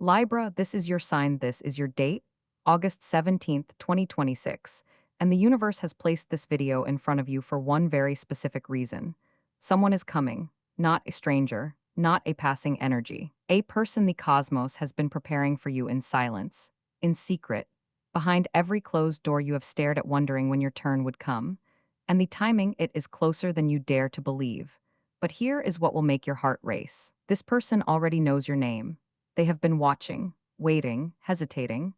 Libra, this is your sign, this is your date, August 17th, 2026. And the universe has placed this video in front of you for one very specific reason. Someone is coming, not a stranger, not a passing energy. A person the cosmos has been preparing for you in silence, in secret, behind every closed door you have stared at wondering when your turn would come. And the timing, it is closer than you dare to believe. But here is what will make your heart race. This person already knows your name. They have been watching, waiting, hesitating,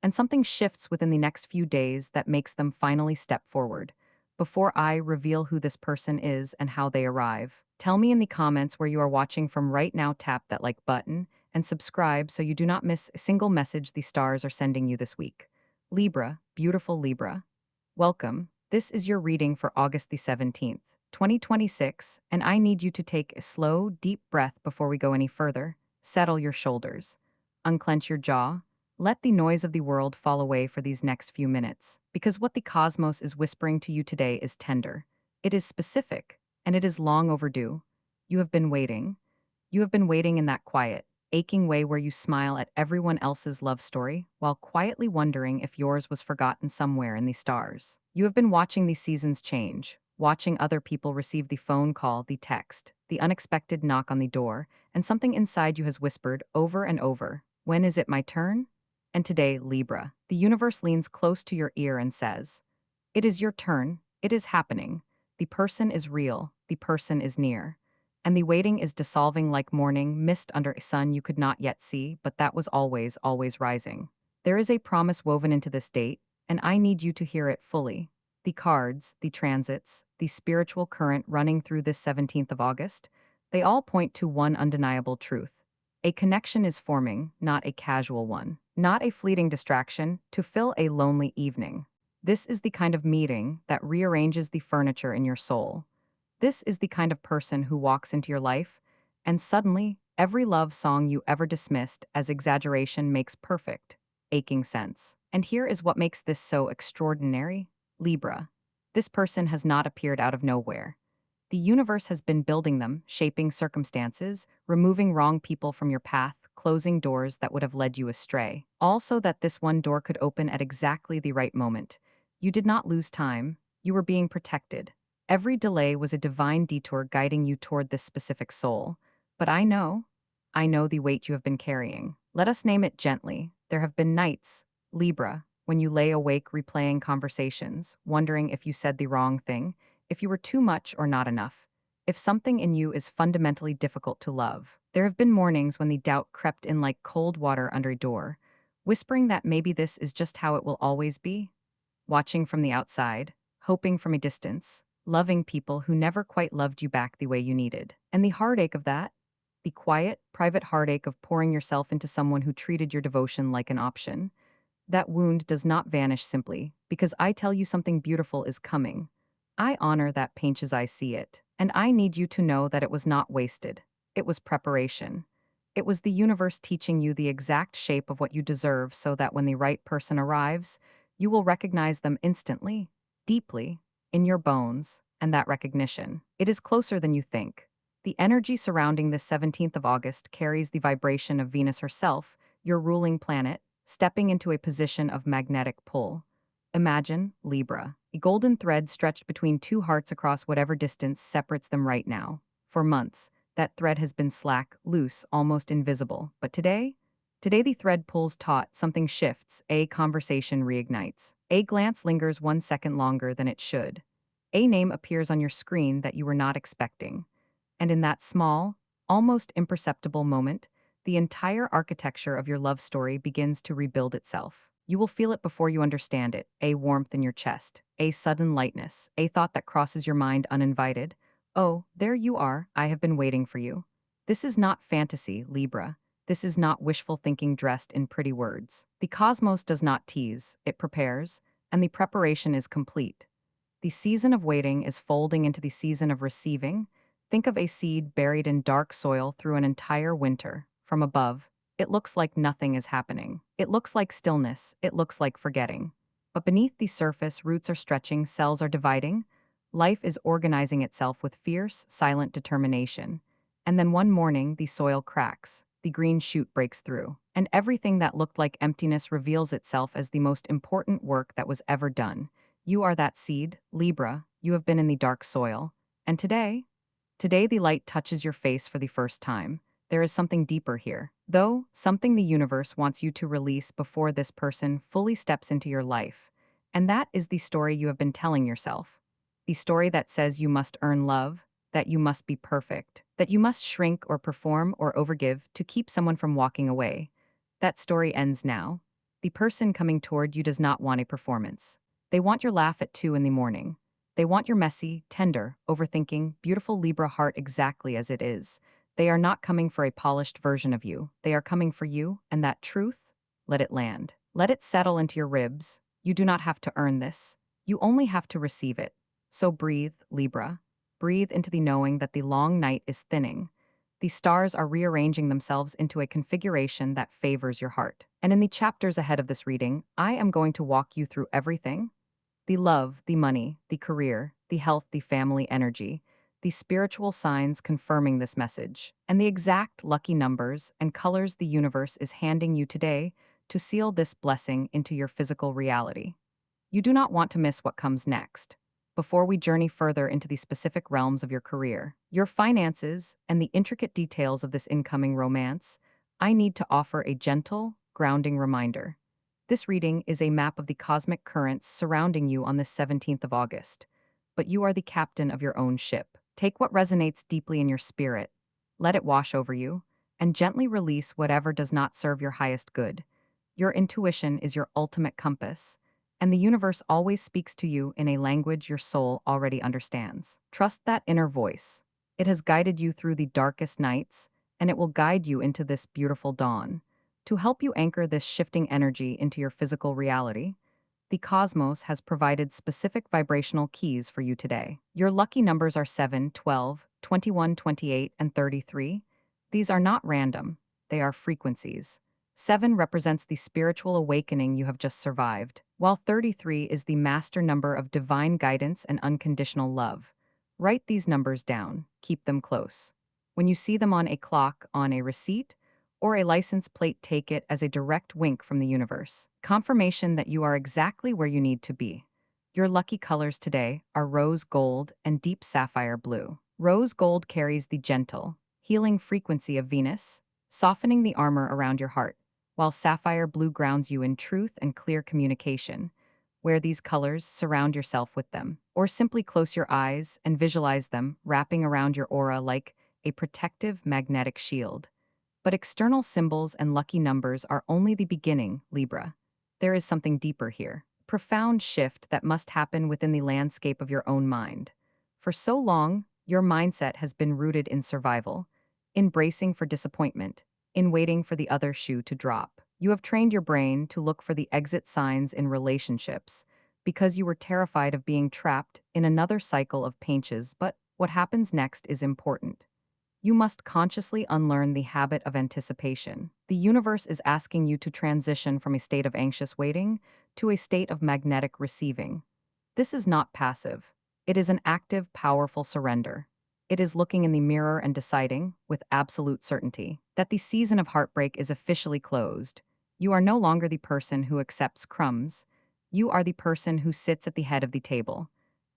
and something shifts within the next few days that makes them finally step forward. Before I reveal who this person is and how they arrive, tell me in the comments where you are watching from right now. Tap that like button and subscribe so you do not miss a single message the stars are sending you this week. Libra, beautiful Libra. Welcome. This is your reading for August the 17th, 2026, and I need you to take a slow, deep breath before we go any further. Settle your shoulders. Unclench your jaw. Let the noise of the world fall away for these next few minutes, because what the cosmos is whispering to you today is tender. It is specific, and it is long overdue. You have been waiting. You have been waiting in that quiet, aching way where you smile at everyone else's love story while quietly wondering if yours was forgotten somewhere in the stars. You have been watching these seasons change, watching other people receive the phone call, the text, the unexpected knock on the door, and something inside you has whispered over and over, "When is it my turn?" And today, Libra, the universe leans close to your ear and says, "It is your turn. It is happening. The person is real. The person is near. And the waiting is dissolving like morning mist under a sun you could not yet see, but that was always, always rising. There is a promise woven into this date, and I need you to hear it fully. The cards, the transits, the spiritual current running through this 17th of August, they all point to one undeniable truth. A connection is forming, not a casual one, not a fleeting distraction, to fill a lonely evening. This is the kind of meeting that rearranges the furniture in your soul. This is the kind of person who walks into your life, and suddenly, every love song you ever dismissed as exaggeration makes perfect, aching sense. And here is what makes this so extraordinary. Libra. This person has not appeared out of nowhere. The universe has been building them, shaping circumstances, removing wrong people from your path, closing doors that would have led you astray. All so that this one door could open at exactly the right moment. You did not lose time. You were being protected. Every delay was a divine detour guiding you toward this specific soul. But I know the weight you have been carrying. Let us name it gently. There have been nights, Libra, when you lay awake replaying conversations, wondering if you said the wrong thing, if you were too much or not enough, if something in you is fundamentally difficult to love. There have been mornings when the doubt crept in like cold water under a door, whispering that maybe this is just how it will always be. Watching from the outside, hoping from a distance, loving people who never quite loved you back the way you needed. And the heartache of that, the quiet, private heartache of pouring yourself into someone who treated your devotion like an option, that wound does not vanish simply because I tell you something beautiful is coming. I honor that pain as I see it, and I need you to know that it was not wasted. It was preparation. It was the universe teaching you the exact shape of what you deserve so that when the right person arrives, you will recognize them instantly, deeply, in your bones, and that recognition, it is closer than you think. The energy surrounding this 17th of August carries the vibration of Venus herself, your ruling planet, stepping into a position of magnetic pull. Imagine, Libra, a golden thread stretched between two hearts across whatever distance separates them right now. For months, that thread has been slack, loose, almost invisible. But today the thread pulls taut, something shifts, a conversation reignites. A glance lingers 1 second longer than it should. A name appears on your screen that you were not expecting. And in that small, almost imperceptible moment, the entire architecture of your love story begins to rebuild itself. You will feel it before you understand it, a warmth in your chest, a sudden lightness, a thought that crosses your mind uninvited. Oh, there you are, I have been waiting for you. This is not fantasy, Libra. This is not wishful thinking dressed in pretty words. The cosmos does not tease, it prepares, and the preparation is complete. The season of waiting is folding into the season of receiving. Think of a seed buried in dark soil through an entire winter. From above, it looks like nothing is happening. It looks like stillness. It looks like forgetting. But beneath the surface, roots are stretching, cells are dividing. Life is organizing itself with fierce, silent determination. And then one morning, the soil cracks. the green shoot breaks through, and everything that looked like emptiness reveals itself as the most important work that was ever done. You are that seed, Libra, you have been in the dark soil. And today the light touches your face for the first time. There is something deeper here, though, something the universe wants you to release before this person fully steps into your life. And that is the story you have been telling yourself. The story that says you must earn love, that you must be perfect, that you must shrink or perform or overgive to keep someone from walking away. That story ends now. The person coming toward you does not want a performance. They want your laugh at 2 in the morning. They want your messy, tender, overthinking, beautiful Libra heart exactly as it is. They are not coming for a polished version of you. They are coming for you, and that truth, let it land. Let it settle into your ribs. You do not have to earn this. You only have to receive it. So breathe, Libra. Breathe into the knowing that the long night is thinning. The stars are rearranging themselves into a configuration that favors your heart. And in the chapters ahead of this reading, I am going to walk you through everything: the love, the money, the career, the health, the family energy, the spiritual signs confirming this message, and the exact lucky numbers and colors the universe is handing you today to seal this blessing into your physical reality. You do not want to miss what comes next. Before we journey further into the specific realms of your career, your finances, and the intricate details of this incoming romance, I need to offer a gentle, grounding reminder. This reading is a map of the cosmic currents surrounding you on the 17th of August. But you are the captain of your own ship. Take what resonates deeply in your spirit, let it wash over you, and gently release whatever does not serve your highest good. Your intuition is your ultimate compass, and the universe always speaks to you in a language your soul already understands. Trust that inner voice. It has guided you through the darkest nights, and it will guide you into this beautiful dawn. To help you anchor this shifting energy into your physical reality, the cosmos has provided specific vibrational keys for you today. Your lucky numbers are 7, 12, 21, 28, and 33. These are not random, they are frequencies. 7 represents the spiritual awakening you have just survived, while 33 is the master number of divine guidance and unconditional love. Write these numbers down, keep them close. When you see them on a clock, on a receipt, or a license plate, take it as a direct wink from the universe. Confirmation that you are exactly where you need to be. Your lucky colors today are rose gold and deep sapphire blue. Rose gold carries the gentle, healing frequency of Venus, softening the armor around your heart, while sapphire blue grounds you in truth and clear communication. Wear these colors, surround yourself with them, or simply close your eyes and visualize them wrapping around your aura like a protective magnetic shield. But external symbols and lucky numbers are only the beginning, Libra. There is something deeper here. Profound shift that must happen within the landscape of your own mind. For so long, your mindset has been rooted in survival, in bracing for disappointment, in waiting for the other shoe to drop. You have trained your brain to look for the exit signs in relationships because you were terrified of being trapped in another cycle of pinches. But what happens next is important. You must consciously unlearn the habit of anticipation. The universe is asking you to transition from a state of anxious waiting to a state of magnetic receiving. This is not passive. It is an active, powerful surrender. It is looking in the mirror and deciding, with absolute certainty, that the season of heartbreak is officially closed. You are no longer the person who accepts crumbs. You are the person who sits at the head of the table.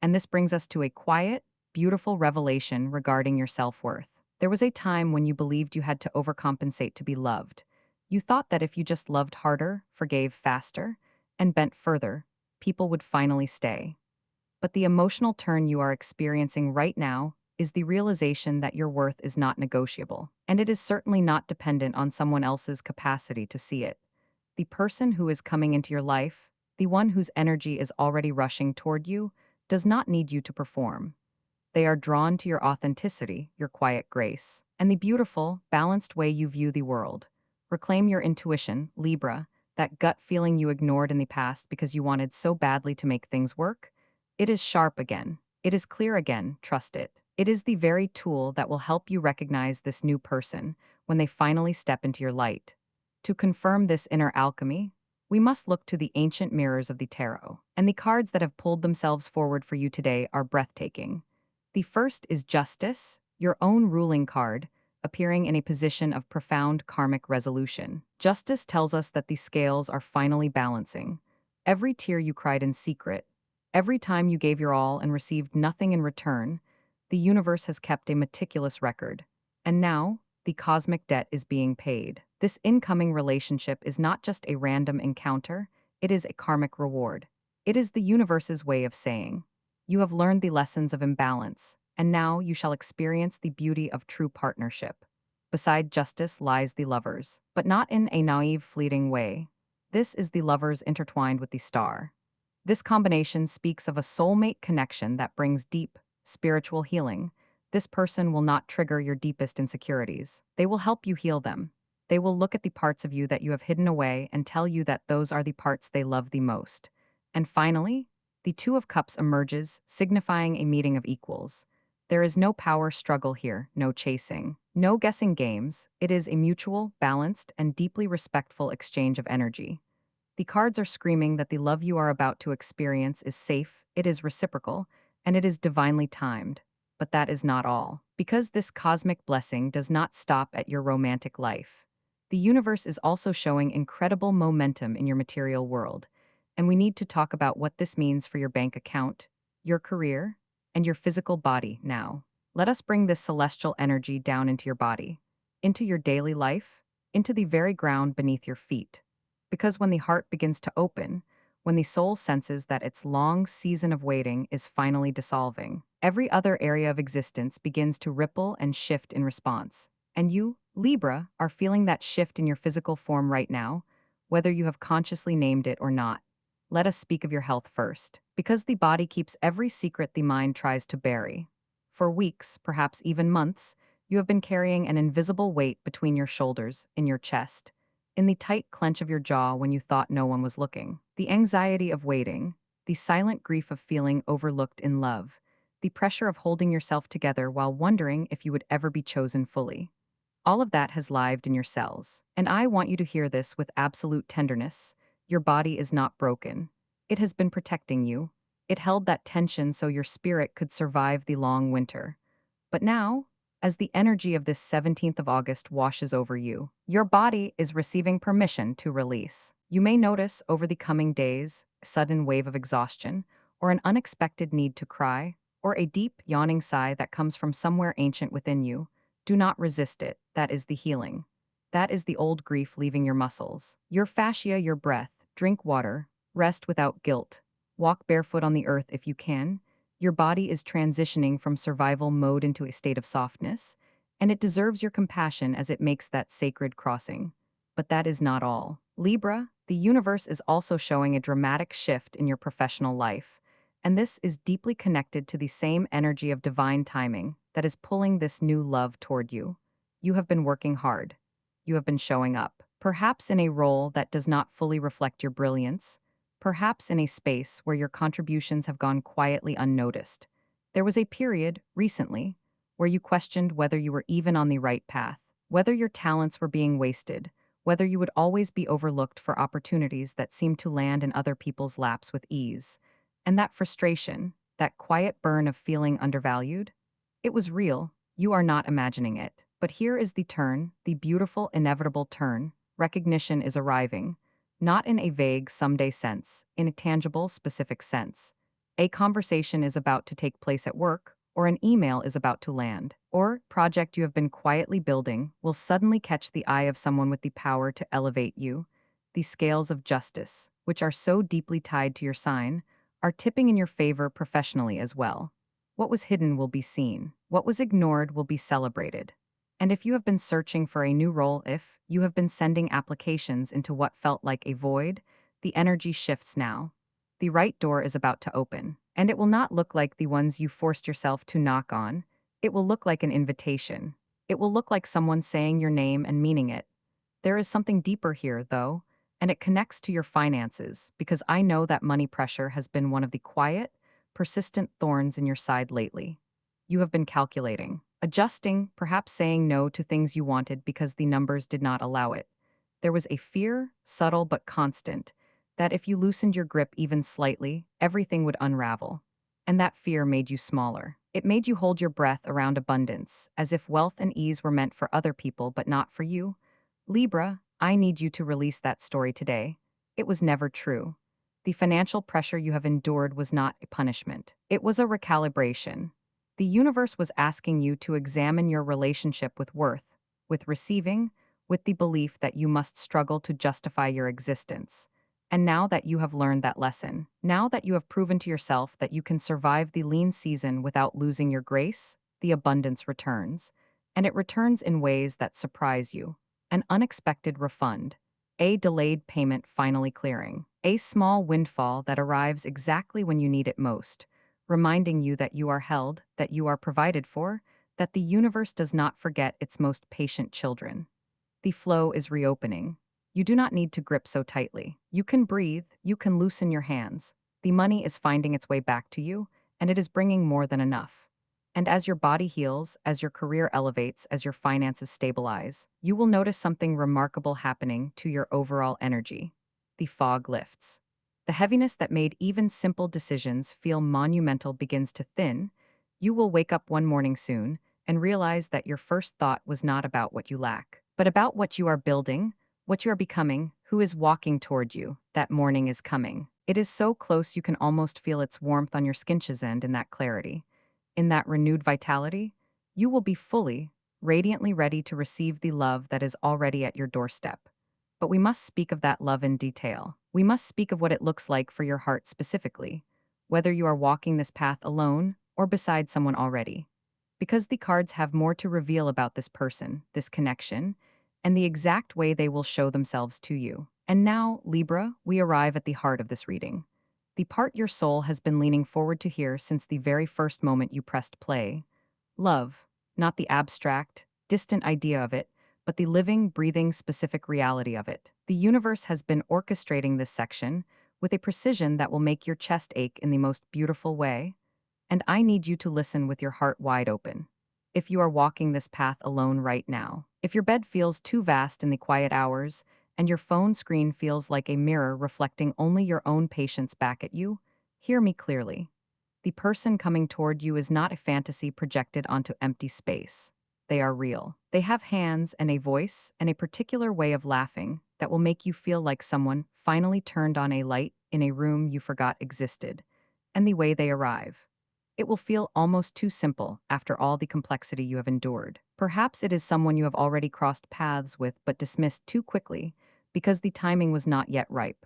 And this brings us to a quiet, beautiful revelation regarding your self-worth. There was a time when you believed you had to overcompensate to be loved. You thought that if you just loved harder, forgave faster, and bent further, people would finally stay. But the emotional turn you are experiencing right now is the realization that your worth is not negotiable, and it is certainly not dependent on someone else's capacity to see it. The person who is coming into your life, the one whose energy is already rushing toward you, does not need you to perform. They are drawn to your authenticity, your quiet grace, and the beautiful, balanced way you view the world. Reclaim your intuition, Libra, that gut feeling you ignored in the past because you wanted so badly to make things work. It is sharp again. It is clear again, trust it. It is the very tool that will help you recognize this new person when they finally step into your light. To confirm this inner alchemy, we must look to the ancient mirrors of the tarot, and the cards that have pulled themselves forward for you today are breathtaking. The first is Justice, your own ruling card, appearing in a position of profound karmic resolution. Justice tells us that the scales are finally balancing. Every tear you cried in secret, every time you gave your all and received nothing in return, the universe has kept a meticulous record. And now, the cosmic debt is being paid. This incoming relationship is not just a random encounter, it is a karmic reward. It is the universe's way of saying, you have learned the lessons of imbalance, and now you shall experience the beauty of true partnership. Beside justice lies the lovers, but not in a naive, fleeting way. This is the lovers intertwined with the star. This combination speaks of a soulmate connection that brings deep, spiritual healing. This person will not trigger your deepest insecurities. They will help you heal them. They will look at the parts of you that you have hidden away and tell you that those are the parts they love the most. And finally, the Two of Cups emerges, signifying a meeting of equals. There is no power struggle here, no chasing, no guessing games. It is a mutual, balanced, and deeply respectful exchange of energy. The cards are screaming that the love you are about to experience is safe, it is reciprocal, and it is divinely timed. But that is not all. Because this cosmic blessing does not stop at your romantic life. The universe is also showing incredible momentum in your material world, and we need to talk about what this means for your bank account, your career, and your physical body now. Let us bring this celestial energy down into your body, into your daily life, into the very ground beneath your feet. Because when the heart begins to open, when the soul senses that its long season of waiting is finally dissolving, every other area of existence begins to ripple and shift in response. And you, Libra, are feeling that shift in your physical form right now, whether you have consciously named it or not. Let us speak of your health first, because the body keeps every secret the mind tries to bury. For weeks, perhaps even months, you have been carrying an invisible weight between your shoulders, in your chest, in the tight clench of your jaw when you thought no one was looking. The anxiety of waiting, the silent grief of feeling overlooked in love, the pressure of holding yourself together while wondering if you would ever be chosen fully. All of that has lived in your cells, and I want you to hear this with absolute tenderness. Your body is not broken. It has been protecting you. It held that tension so your spirit could survive the long winter. But now, as the energy of this 17th of August washes over you, your body is receiving permission to release. You may notice over the coming days a sudden wave of exhaustion, or an unexpected need to cry, or a deep, yawning sigh that comes from somewhere ancient within you. Do not resist it. That is the healing. That is the old grief leaving your muscles, your fascia, your breath. Drink water, rest without guilt, walk barefoot on the earth if you can. Your body is transitioning from survival mode into a state of softness, and it deserves your compassion as it makes that sacred crossing. But that is not all. Libra, the universe is also showing a dramatic shift in your professional life, and this is deeply connected to the same energy of divine timing that is pulling this new love toward you. You have been working hard. You have been showing up, perhaps in a role that does not fully reflect your brilliance, perhaps in a space where your contributions have gone quietly unnoticed. There was a period, recently, where you questioned whether you were even on the right path, whether your talents were being wasted, whether you would always be overlooked for opportunities that seemed to land in other people's laps with ease. And that frustration, that quiet burn of feeling undervalued, it was real. You are not imagining it. But here is the turn, the beautiful, inevitable turn. Recognition is arriving, not in a vague someday sense, in a tangible, specific sense. A conversation is about to take place at work, or an email is about to land, or project you have been quietly building will suddenly catch the eye of someone with the power to elevate you. The scales of justice, which are so deeply tied to your sign, are tipping in your favor professionally as well. What was hidden will be seen. What was ignored will be celebrated. And if you have been searching for a new role, if you have been sending applications into what felt like a void, the energy shifts now. The right door is about to open, and it will not look like the ones you forced yourself to knock on. It will look like an invitation. It will look like someone saying your name and meaning it. There is something deeper here, though, and it connects to your finances, because I know that money pressure has been one of the quiet, persistent thorns in your side lately. You have been calculating, adjusting, perhaps saying no to things you wanted because the numbers did not allow it. There was a fear, subtle but constant, that if you loosened your grip even slightly, everything would unravel. And that fear made you smaller. It made you hold your breath around abundance, as if wealth and ease were meant for other people but not for you. Libra, I need you to release that story today. It was never true. The financial pressure you have endured was not a punishment. It was a recalibration. The universe was asking you to examine your relationship with worth, with receiving, with the belief that you must struggle to justify your existence. And now that you have learned that lesson, now that you have proven to yourself that you can survive the lean season without losing your grace, the abundance returns. And it returns in ways that surprise you. An unexpected refund, a delayed payment finally clearing, a small windfall that arrives exactly when you need it most, reminding you that you are held, that you are provided for, that the universe does not forget its most patient children. The flow is reopening. You do not need to grip so tightly. You can breathe, you can loosen your hands. The money is finding its way back to you, and it is bringing more than enough. And as your body heals, as your career elevates, as your finances stabilize, you will notice something remarkable happening to your overall energy. The fog lifts. The heaviness that made even simple decisions feel monumental begins to thin. You will wake up one morning soon and realize that your first thought was not about what you lack, but about what you are building, what you are becoming, who is walking toward you. That morning is coming. It is so close you can almost feel its warmth on your skinches end in that clarity. In that renewed vitality, you will be fully, radiantly ready to receive the love that is already at your doorstep. But we must speak of that love in detail. We must speak of what it looks like for your heart specifically, whether you are walking this path alone or beside someone already. Because the cards have more to reveal about this person, this connection, and the exact way they will show themselves to you. And now, Libra, we arrive at the heart of this reading. The part your soul has been leaning forward to hear since the very first moment you pressed play. Love, not the abstract, distant idea of it, but the living, breathing, specific reality of it. The universe has been orchestrating this section with a precision that will make your chest ache in the most beautiful way. And I need you to listen with your heart wide open. If you are walking this path alone right now, if your bed feels too vast in the quiet hours, and your phone screen feels like a mirror reflecting only your own patience back at you, hear me clearly. The person coming toward you is not a fantasy projected onto empty space. They are real. They have hands and a voice and a particular way of laughing that will make you feel like someone finally turned on a light in a room you forgot existed. And the way they arrive. It will feel almost too simple after all the complexity you have endured. Perhaps it is someone you have already crossed paths with but dismissed too quickly because the timing was not yet ripe.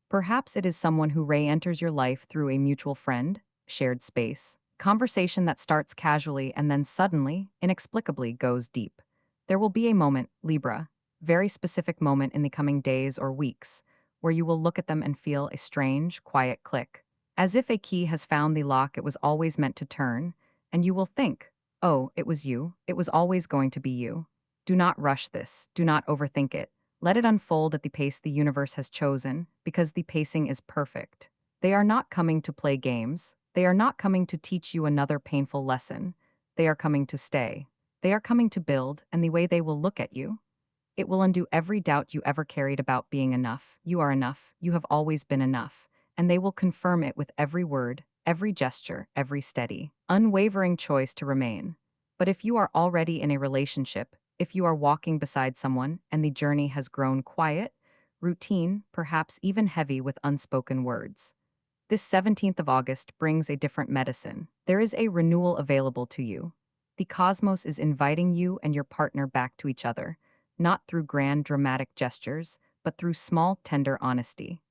Perhaps it is someone who re-enters your life through a mutual friend, shared space, conversation that starts casually and then suddenly, inexplicably, goes deep. There will be a moment, Libra, very specific moment in the coming days or weeks, where you will look at them and feel a strange, quiet click, as if a key has found the lock it was always meant to turn, and you will think, oh, it was you, it was always going to be you. Do not rush this, do not overthink it. Let it unfold at the pace the universe has chosen, because the pacing is perfect. They are not coming to play games. They are not coming to teach you another painful lesson. They are coming to stay. They are coming to build, and the way they will look at you, it will undo every doubt you ever carried about being enough. You are enough. You have always been enough. And they will confirm it with every word, every gesture, every steady, unwavering choice to remain. But if you are already in a relationship, if you are walking beside someone and the journey has grown quiet, routine, perhaps even heavy with unspoken words, this 17th of August brings a different medicine. There is a renewal available to you. The cosmos is inviting you and your partner back to each other, not through grand dramatic gestures, but through small, tender honesty.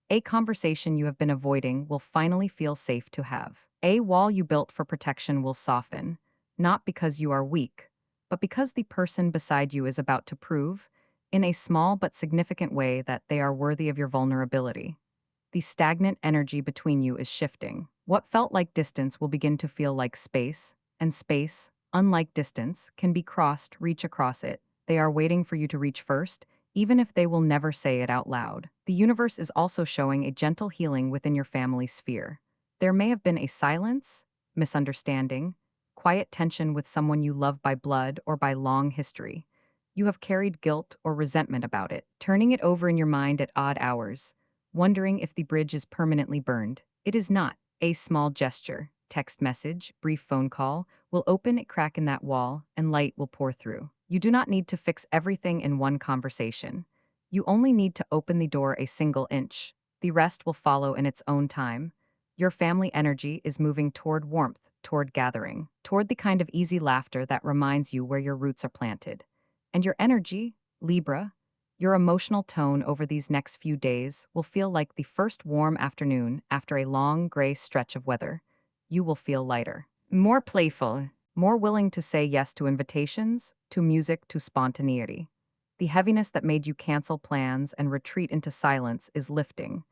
A conversation you have been avoiding will finally feel safe to have. A wall you built for protection will soften, not because you are weak, but because the person beside you is about to prove, in a small but significant way, that they are worthy of your vulnerability. The stagnant energy between you is shifting. What felt like distance will begin to feel like space, and space, unlike distance, can be crossed, reach across it. They are waiting for you to reach first, even if they will never say it out loud. The universe is also showing a gentle healing within your family sphere. There may have been a silence, misunderstanding, quiet tension with someone you love by blood or by long history. You have carried guilt or resentment about it, turning it over in your mind at odd hours, wondering if the bridge is permanently burned. It is not. A small gesture, text message, brief phone call will open a crack in that wall and light will pour through. You do not need to fix everything in one conversation. You only need to open the door a single inch. The rest will follow in its own time. Your family energy is moving toward warmth, toward gathering, toward the kind of easy laughter that reminds you where your roots are planted. And your energy, Libra, your emotional tone over these next few days will feel like the first warm afternoon after a long gray stretch of weather. You will feel lighter, more playful, more willing to say yes to invitations, to music, to spontaneity. The heaviness that made you cancel plans and retreat into silence is lifting.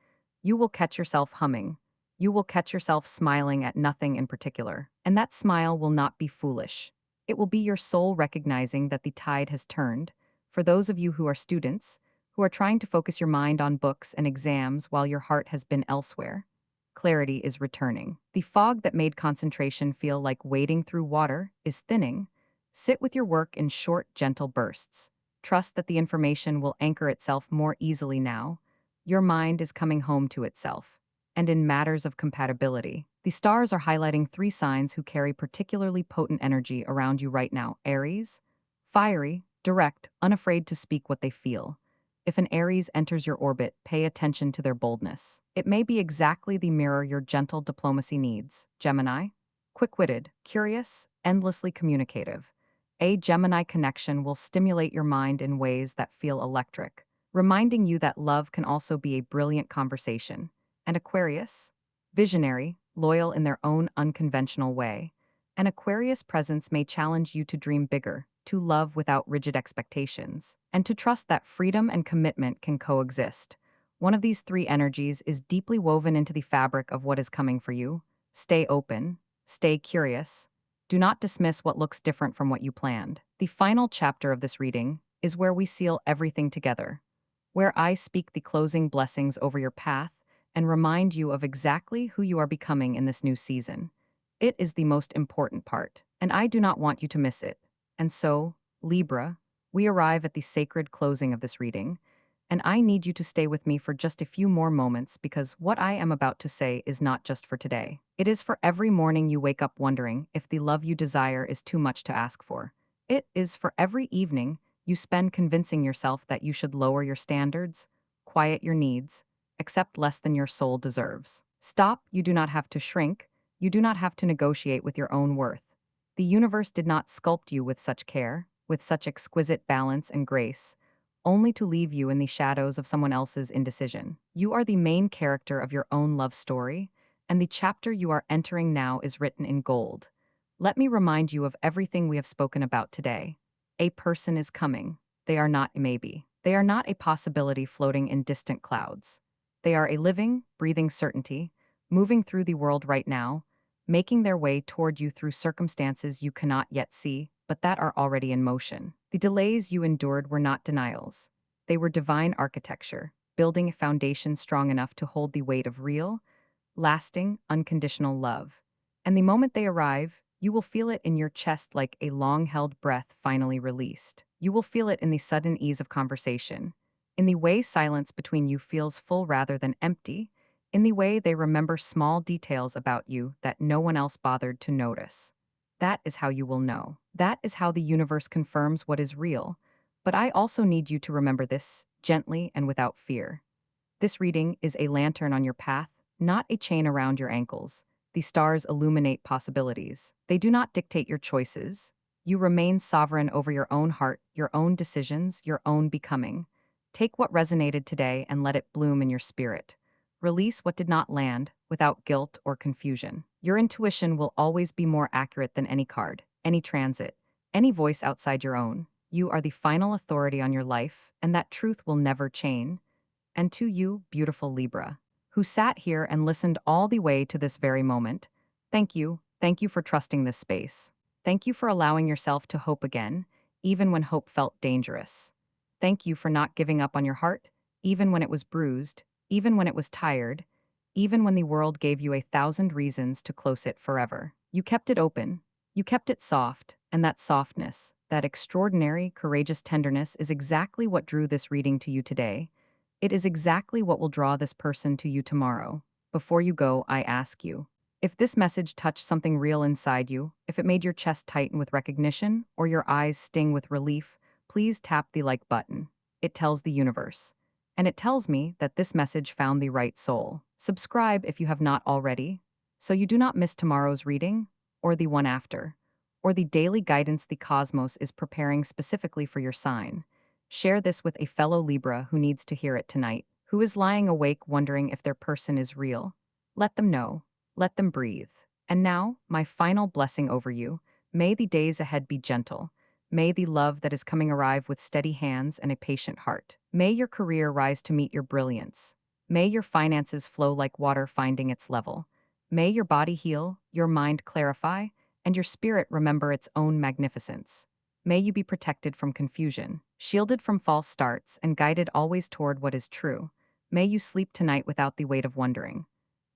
You will catch yourself humming. You will catch yourself smiling at nothing in particular. And that smile will not be foolish. It will be your soul recognizing that the tide has turned. For those of you who are students, who are trying to focus your mind on books and exams while your heart has been elsewhere, clarity is returning. The fog that made concentration feel like wading through water is thinning. Sit with your work in short, gentle bursts. Trust that the information will anchor itself more easily now. Your mind is coming home to itself. And in matters of compatibility, the stars are highlighting 3 signs who carry particularly potent energy around you right now. Aries, fiery, direct, unafraid to speak what they feel. If an Aries enters your orbit, pay attention to their boldness. It may be exactly the mirror your gentle diplomacy needs. Gemini, quick-witted, curious, endlessly communicative. A Gemini connection will stimulate your mind in ways that feel electric, reminding you that love can also be a brilliant conversation. And Aquarius, visionary, loyal in their own unconventional way. An Aquarius presence may challenge you to dream bigger, to love without rigid expectations, and to trust that freedom and commitment can coexist. One of these 3 energies is deeply woven into the fabric of what is coming for you. Stay open, stay curious. Do not dismiss what looks different from what you planned. The final chapter of this reading is where we seal everything together, where I speak the closing blessings over your path and remind you of exactly who you are becoming in this new season. It is the most important part, and I do not want you to miss it. And so, Libra, we arrive at the sacred closing of this reading, and I need you to stay with me for just a few more moments because what I am about to say is not just for today. It is for every morning you wake up wondering if the love you desire is too much to ask for. It is for every evening you spend convincing yourself that you should lower your standards, quiet your needs, accept less than your soul deserves. Stop, you do not have to shrink, you do not have to negotiate with your own worth. The universe did not sculpt you with such care, with such exquisite balance and grace, only to leave you in the shadows of someone else's indecision. You are the main character of your own love story, and the chapter you are entering now is written in gold. Let me remind you of everything we have spoken about today. A person is coming. They are not a maybe. They are not a possibility floating in distant clouds. They are a living, breathing certainty, moving through the world right now, making their way toward you through circumstances you cannot yet see, but that are already in motion. The delays you endured were not denials. They were divine architecture, building a foundation strong enough to hold the weight of real, lasting, unconditional love. And the moment they arrive, you will feel it in your chest like a long-held breath finally released. You will feel it in the sudden ease of conversation, in the way silence between you feels full rather than empty, in the way they remember small details about you that no one else bothered to notice. That is how you will know. That is how the universe confirms what is real. But I also need you to remember this, gently and without fear. This reading is a lantern on your path, not a chain around your ankles. The stars illuminate possibilities. They do not dictate your choices. You remain sovereign over your own heart, your own decisions, your own becoming. Take what resonated today and let it bloom in your spirit. Release what did not land without guilt or confusion. Your intuition will always be more accurate than any card, any transit, any voice outside your own. You are the final authority on your life, and that truth will never change. And to you, beautiful Libra, who sat here and listened all the way to this very moment, thank you. Thank you for trusting this space. Thank you for allowing yourself to hope again, even when hope felt dangerous. Thank you for not giving up on your heart, even when it was bruised, even when it was tired, even when the world gave you 1,000 reasons to close it forever. You kept it open, you kept it soft, and that softness, that extraordinary, courageous tenderness is exactly what drew this reading to you today. It is exactly what will draw this person to you tomorrow. Before you go, I ask you, If this message touched something real inside you, if it made your chest tighten with recognition or your eyes sting with relief, please tap the like button. It tells the universe. And it tells me that this message found the right soul. Subscribe if you have not already, so you do not miss tomorrow's reading, or the one after, or the daily guidance the cosmos is preparing specifically for your sign. Share this with a fellow Libra who needs to hear it tonight, who is lying awake wondering if their person is real. Let them know. Let them breathe. And now, my final blessing over you. May the days ahead be gentle. May the love that is coming arrive with steady hands and a patient heart. May your career rise to meet your brilliance. May your finances flow like water finding its level. May your body heal, your mind clarify, and your spirit remember its own magnificence. May you be protected from confusion, shielded from false starts, and guided always toward what is true. May you sleep tonight without the weight of wondering.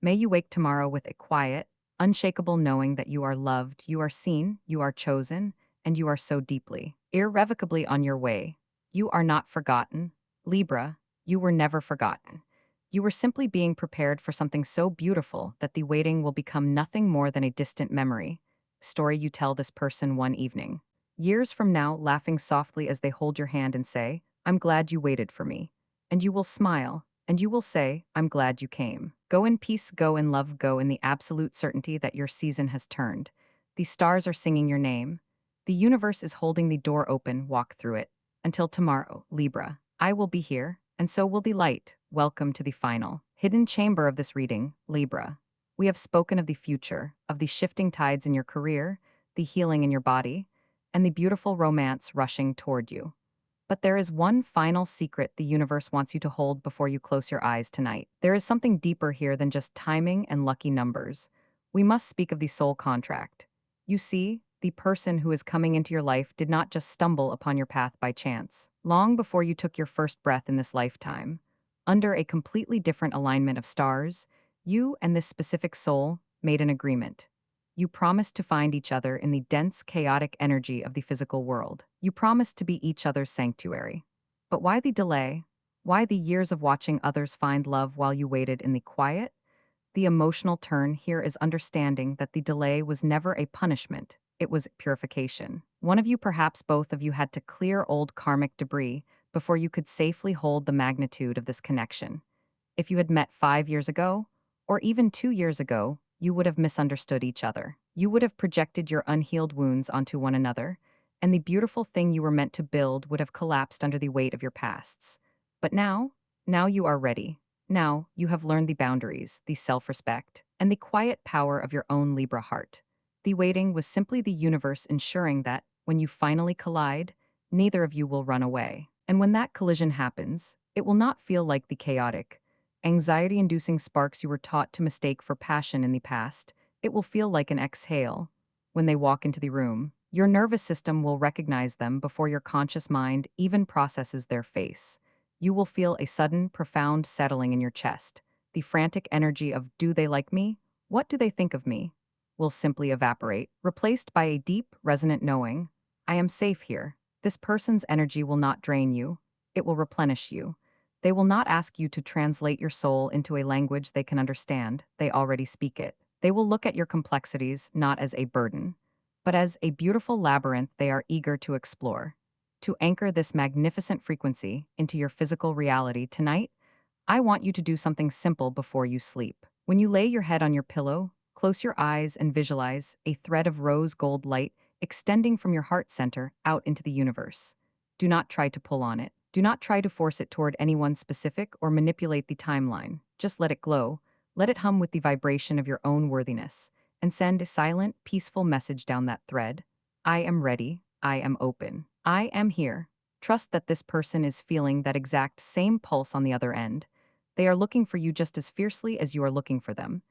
May you wake tomorrow with a quiet, unshakable knowing that you are loved, you are seen, you are chosen, and you are so deeply, irrevocably on your way. You are not forgotten. Libra, you were never forgotten. You were simply being prepared for something so beautiful that the waiting will become nothing more than a distant memory. Story you tell this person one evening. Years from now, laughing softly as they hold your hand and say, "I'm glad you waited for me." And you will smile, and you will say, "I'm glad you came." Go in peace, go in love, go in the absolute certainty that your season has turned. The stars are singing your name. The universe is holding the door open, walk through it. Until tomorrow, Libra, I will be here, and so will the light. Welcome to the final, hidden chamber of this reading, Libra. We have spoken of the future, of the shifting tides in your career, the healing in your body, and the beautiful romance rushing toward you. But there is one final secret the universe wants you to hold before you close your eyes tonight. There is something deeper here than just timing and lucky numbers. We must speak of the soul contract. You see, the person who is coming into your life did not just stumble upon your path by chance. Long before you took your first breath in this lifetime, under a completely different alignment of stars, you and this specific soul made an agreement. You promised to find each other in the dense, chaotic energy of the physical world. You promised to be each other's sanctuary. But why the delay? Why the years of watching others find love while you waited in the quiet? The emotional turn here is understanding that the delay was never a punishment, it was purification. One of you, perhaps both of you, had to clear old karmic debris before you could safely hold the magnitude of this connection. If you had met 5 years ago, or even 2 years ago, you would have misunderstood each other. You would have projected your unhealed wounds onto one another, and the beautiful thing you were meant to build would have collapsed under the weight of your pasts. But now you are ready. Now you have learned the boundaries, the self-respect, and the quiet power of your own Libra heart. The waiting was simply the universe ensuring that, when you finally collide, neither of you will run away. And when that collision happens, it will not feel like the chaotic, anxiety-inducing sparks you were taught to mistake for passion in the past. It will feel like an exhale. When they walk into the room, your nervous system will recognize them before your conscious mind even processes their face. You will feel a sudden, profound settling in your chest. The frantic energy of "do they like me? What do they think of me?" will simply evaporate, replaced by a deep, resonant knowing, "I am safe here." This person's energy will not drain you, it will replenish you. They will not ask you to translate your soul into a language they can understand, they already speak it. They will look at your complexities not as a burden, but as a beautiful labyrinth they are eager to explore. To anchor this magnificent frequency into your physical reality tonight, I want you to do something simple before you sleep. When you lay your head on your pillow, close your eyes and visualize a thread of rose gold light extending from your heart center out into the universe. Do not try to pull on it. Do not try to force it toward anyone specific or manipulate the timeline. Just let it glow, let it hum with the vibration of your own worthiness, and send a silent, peaceful message down that thread. I am ready. I am open. I am here. Trust that this person is feeling that exact same pulse on the other end. They are looking for you just as fiercely as you are looking for them,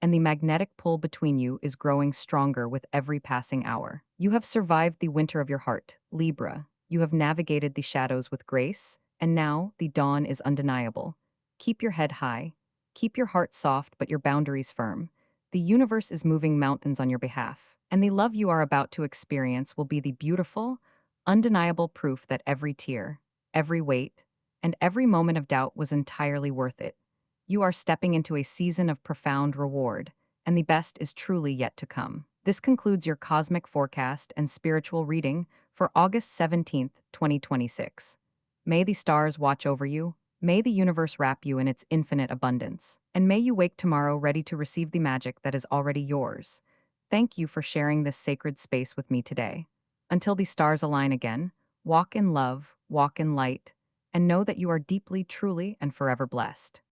and the magnetic pull between you is growing stronger with every passing hour. You have survived the winter of your heart, Libra. You have navigated the shadows with grace, and now the dawn is undeniable. Keep your head high. Keep your heart soft but your boundaries firm. The universe is moving mountains on your behalf, and the love you are about to experience will be the beautiful, undeniable proof that every tear, every wait, and every moment of doubt was entirely worth it. You are stepping into a season of profound reward, and the best is truly yet to come. This concludes your cosmic forecast and spiritual reading for August 17th, 2026. May the stars watch over you. May the universe wrap you in its infinite abundance. And may you wake tomorrow ready to receive the magic that is already yours. Thank you for sharing this sacred space with me today. Until the stars align again, walk in love, walk in light, and know that you are deeply, truly, and forever blessed.